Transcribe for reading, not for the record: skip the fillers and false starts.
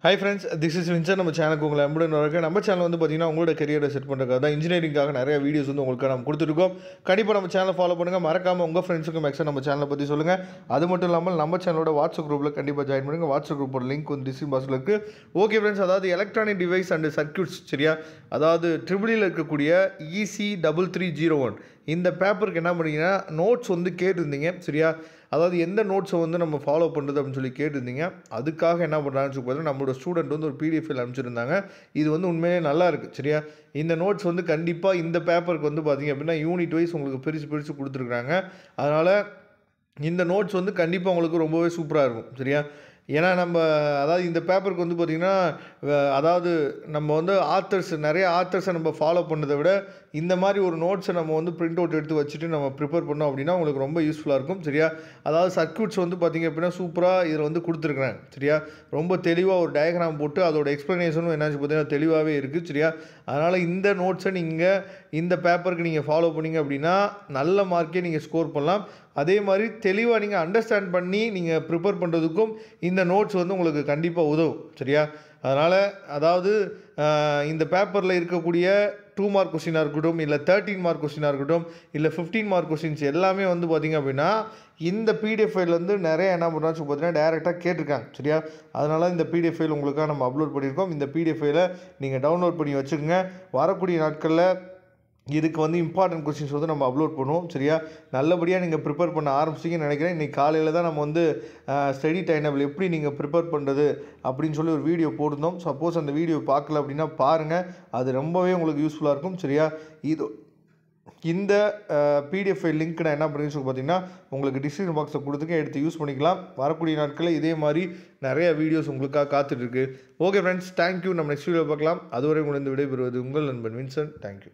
Hi friends, this is Vincent. நம்ம சேனலுக்கு உங்களை அன்புடன் வரவேற்கிறேன். நம்ம சேனல் வந்து பார்த்தீங்கன்னா உங்களோட கரியரை செட் பண்ணுறதுக்காக தான் இன்ஜினியரிங்காக நிறைய வீடியோஸ் வந்து உங்களுக்கு நம்ம கொடுத்துருக்கோம். கண்டிப்பாக நம்ம சேனலை ஃபாலோ பண்ணுங்கள். மறக்காமல் உங்கள் ஃப்ரெண்ட்ஸுக்கும் மேக்ஸிமம் நம்ம சேனலை பற்றி சொல்லுங்கள். அது மட்டும் இல்லாமல் நம்ம சேனலோட வாட்ஸ்அப் குரூப்பில் கண்டிப்பாக ஜாயின் பண்ணுங்கள். வாட்ஸ்அப் குரூப்போட லிங்க் வந்து டிஸ்கிரிப்ஷன் பாக்ஸில் இருக்குது. ஓகே ஃப்ரெண்ட்ஸ், அதாவது எலக்ட்ரானிக் டிவைஸ் அண்ட் சர்க்யூட்ஸ் சரியா, அதாவது ட்ரிபிளியில் இருக்கக்கூடிய EC3301 இந்த பேப்பருக்கு என்ன பண்ணிங்கன்னா நோட்ஸ் வந்து கேட்டிருந்தீங்க சரியா. அதாவது எந்த நோட்ஸை வந்து நம்ம ஃபாலோ பண்ணுறது அப்படின்னு சொல்லி கேட்டிருந்தீங்க. அதுக்காக என்ன பண்ணுறாங்கன்னு சொல்லி பார்த்தீங்கன்னா நம்மளோட ஸ்டூடெண்ட் வந்து ஒரு PDF ஃபைல் அனுப்பிச்சிருந்தாங்க. இது வந்து உண்மையிலே நல்லா இருக்குது சரியா. இந்த நோட்ஸ் வந்து கண்டிப்பாக இந்த பேப்பருக்கு வந்து பார்த்திங்க அப்படின்னா யூனிட் வைஸ் உங்களுக்கு பிரித்து கொடுத்துருக்குறாங்க. அதனால் இந்த நோட்ஸ் வந்து கண்டிப்பாக உங்களுக்கு ரொம்பவே சூப்பராக இருக்கும் சரியா. ஏன்னா அதாவது இந்த பேப்பருக்கு வந்து பார்த்திங்கன்னா அதாவது நம்ம வந்து நிறைய ஆத்தர்ஸை நம்ம ஃபாலோ பண்ணுறதை விட இந்த மாதிரி ஒரு நோட்ஸை நம்ம வந்து பிரிண்ட் அவுட் எடுத்து வச்சுட்டு நம்ம ப்ரிப்பேர் பண்ணோம் அப்படின்னா உங்களுக்கு ரொம்ப யூஸ்ஃபுல்லாக இருக்கும் சரியா. அதாவது சர்க்யூட்ஸ் வந்து பார்த்திங்க அப்படின்னா சூப்பராக இதில் வந்து கொடுத்துருக்குறாங்க சரியா. ரொம்ப தெளிவாக ஒரு டயக்ராம் போட்டு அதோட எக்ஸ்ப்ளனேஷனும் என்னாச்சு பார்த்தீங்கன்னா தெளிவாகவே இருக்குது சரியா. அதனால் இந்த நோட்ஸை நீங்கள் இந்த பேப்பருக்கு நீங்கள் ஃபாலோ பண்ணிங்க அப்படின்னா நல்ல மார்க்கே நீங்கள் ஸ்கோர் பண்ணலாம். அதே மாதிரி தெளிவாக நீங்கள் அண்டர்ஸ்டாண்ட் பண்ணி நீங்கள் ப்ரிப்பேர் பண்ணுறதுக்கும் இந்த நோட்ஸ் வந்து உங்களுக்கு கண்டிப்பாக உதவும் சரியா. அதனால் அதாவது இந்த பேப்பரில் இருக்கக்கூடிய 2 மார்க் கொஸ்டினாக இருக்கட்டும், இல்லை 13 மார்க் கொஸ்டினாக இருக்கட்டும், இல்லை 15 மார்க் கொஸ்டின்ஸ் எல்லாமே வந்து பார்த்திங்க அப்படின்னா இந்த PDF ஃபைல் வந்து நிறைய என்ன பண்ணுறான்னு சொல்லி பார்த்தீங்கன்னா டேரெக்டாக கேட்டிருக்காங்க சரியா. அதனால் இந்த PDF ஃபைல் உங்களுக்காக நம்ம அப்லோட் பண்ணியிருக்கோம். இந்த PDF ஃபைலை நீங்கள் டவுன்லோட் பண்ணி வச்சுக்கோங்க. வரக்கூடிய நாட்களில் இதுக்கு வந்து இம்பார்ட்டன்ட் கொஸ்டின்ஸ் வந்து நம்ம அப்லோட் பண்ணுவோம் சரியா. நல்லபடியாக நீங்கள் ப்ரிப்பேர் பண்ண ஆரம்பிச்சிங்கன்னு நினைக்கிறேன். இன்றைக்கி காலையில் தான் நம்ம வந்து ஸ்டடி டைம் டேபிள் எப்படி நீங்கள் ப்ரிப்பேர் பண்ணுறது அப்படின்னு சொல்லி ஒரு வீடியோ போட்டிருந்தோம். சப்போஸ் அந்த வீடியோ பார்க்கல அப்படின்னா பாருங்கள், அது ரொம்பவே உங்களுக்கு யூஸ்ஃபுல்லாக இருக்கும் சரியா. இந்த PDF ஃபைல் லிங்க் நான் என்ன பண்ணுறேன்னு சொல்லி பார்த்தீங்கன்னா உங்களுக்கு டிஸ்கிரிப்ஷன் பாக்ஸில் கொடுத்துக்க, எடுத்து யூஸ் பண்ணிக்கலாம். வரக்கூடிய நாட்களில் இதே மாதிரி நிறைய வீடியோஸ் உங்களுக்காக காத்துட்ருக்கு. Okay friends, thank you. நம்ம நெக்ஸ்ட் வீடியோ பார்க்கலாம். அதுவரை உங்களுக்கு விடைபெறுவது உங்கள் நண்பன் வின்சென்ட். தேங்க்யூ.